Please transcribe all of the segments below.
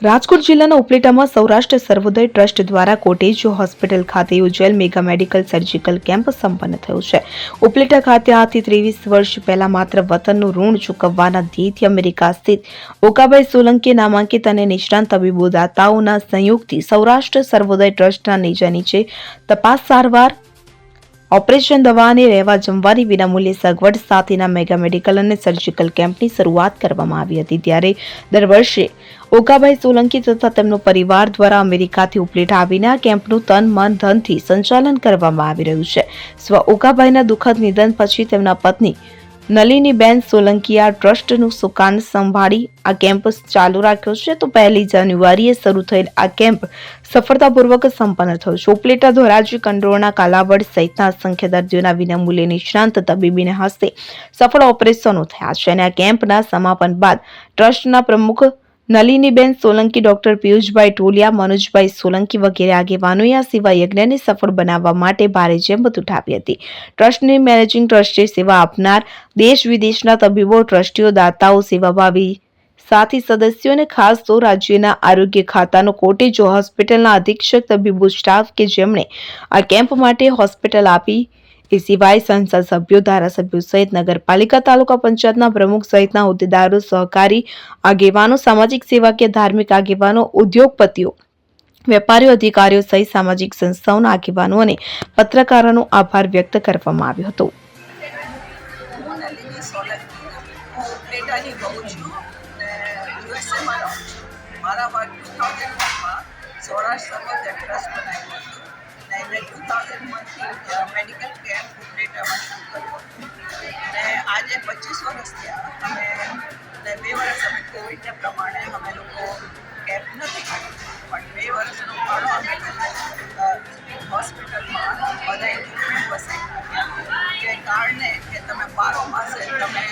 રાજકોટ જિલ્લાના ઉપલેટામાં સૌરાષ્ટ્ર સર્વોદય ટ્રસ્ટ દ્વારા cottage hospital ખાતે યોજાયેલ મેગા મેડિકલ સર્જિકલ કેમ્પ સંપન્ન થયો છે। ઉપલેટા ખાતે આજથી 23 વર્ષ પહેલા માત્ર વતનનું ઋણ ચૂકવવાના ધ્યેયથી અમેરિકા સ્થિત ઓકાભાઈ સોલંકી નામાંકિત અને નિષ્ણાંત તબીબો દાતાઓના સંયોગથી સૌરાષ્ટ્ર સર્વોદય ટ્રસ્ટના નેજા નીચે તપાસ સારવાર ઓપરેશન દવા અને રહેવા જમવાની વિનામૂલ્યે સગવડ સાથેના મેગા મેડિકલ અને સર્જિકલ કેમ્પની શરૂઆત કરવામાં આવી હતી। ત્યારે દર વર્ષે ઓકાભાઈ સોલંકી તથા તેમનો પરિવાર દ્વારા અમેરિકાથી ઉપલેટા આવીને આ કેમ્પનું તન મન ધનથી સંચાલન કરવામાં આવી રહ્યું છે। સ્વ ઓકાભાઈના દુઃખદ નિધન પછી તેમના પત્ની નલિનીબેન સોલંકીએ આ ટ્રસ્ટનું સુકાન સંભાળી આ કેમ્પ ચાલુ રાખ્યો છે। તો 1 જાન્યુઆરીએ શરૂ થયેલ આ કેમ્પ સફળતાપૂર્વક સંપન્ન થયો છે। ઉપલેટા, ધોરાજી, કંડોરણા, કાલાવડ સહિતના અસંખ્ય દર્દીઓના વિનામૂલ્યે નિષ્ણાંત તબીબીને હસ્તે સફળ ઓપરેશનો થયા છે અને આ કેમ્પના સમાપન બાદ ટ્રસ્ટના પ્રમુખ નલિનીબેન સોલંકી, ડોક્ટર પિયુષભાઈ ટોલિયા, મનોજભાઈ સોલંકી વગેરે આગેવાનોએ આ સેવા યજ્ઞને સફળ બનાવવા માટે ભારે જહેમત ઉઠાવી હતી। ટ્રસ્ટની મેનેજિંગ ટ્રસ્ટે સેવા આપનાર દેશ વિદેશના તબીબો, ટ્રસ્ટીઓ, દાતાઓ, સેવાભાવી સાથી સદસ્યો અને ખાસ તો રાજ્યના આરોગ્ય ખાતાનો કોટેજ હોસ્પિટલના અધિક્ષક તબીબો સ્ટાફ કે જેમણે આ કેમ્પ માટે હોસ્પિટલ આપી, એ સિવાય સંસદ સભ્યો, ધારાસભ્યો સહિત નગરપાલિકા, તાલુકા પંચાયતના પ્રમુખ સહિતના હોદ્દેદારો, સહકારી આગેવાનો, સામાજિક સેવાકીય ધાર્મિક આગેવાનો, ઉદ્યોગપતિઓ, વેપારીઓ, અધિકારીઓ સહિત સામાજિક સંસ્થાઓના આગેવાનો અને પત્રકારોનો આભાર વ્યક્ત કરવામાં આવ્યો હતો। સૌરાષ્ટ્ર સર્વોદય ટ્રસ્ટ બનાવ્યું હતું અને મેં 2001થી મેડિકલ કેમ્પ ઉપલેટામાં શરૂ કર્યો અને આજે 25 વર્ષ થયા અને 2 વર્ષ અમે કોવિડને પ્રમાણે અમે લોકો કેમ્પ નથી કર્યો, પણ 2 વર્ષનો ફાળો અમે લોકો હોસ્પિટલમાં બધા વસાઈ જે કારણે કે તમે 12 માસે તમે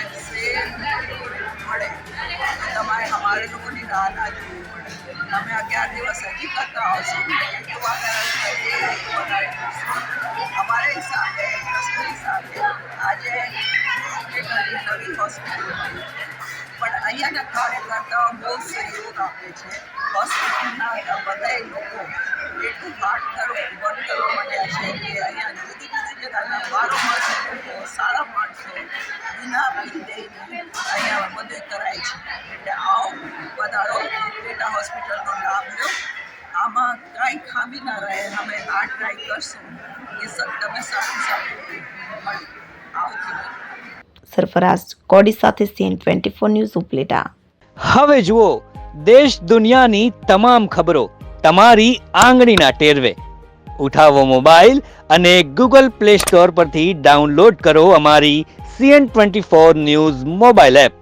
મળે તમારે અમારે લોકોની રાહ ના જોવી પડે। અમે 11 દિવસ હજી કરતા હશું, અમારે હિસાબે ટ્રસ્ટની હિસાબે આજે નવી હોસ્પિટલ બની છે, પણ અહીંયાના કાર્યકર્તાઓ બહુ સહયોગ આપે છે। હોસ્પિટલના બધા લોકો એટલું હાર્ડ વર્ક કરવા માંડ્યા છે કે અહીંયા જુદી જુદી જગ્યાના 12 માસે લોકો, સારા માણસો વિના ફી દઈને અહીંયા બધું કરાય છે। એટલે આવો વધારો ઉપલેટા હોસ્પિટલનો લાભ લો, આમાં કાંઈ ખામી ના રહે। અમે આ ટ્રાય કરશું કે તમે સારી સારી આવતી। સરફરાઝ કોડી સાથે CN24 ન્યૂઝ ઉપલેટા। હવે જુઓ દેશ દુનિયાની તમામ ખબરો તમારી આંગળીના ટેરવે। ઉઠાવો મોબાઈલ અને Google Play Store પરથી ડાઉનલોડ કરો અમારી CN24 ન્યૂઝ મોબાઈલ એપ।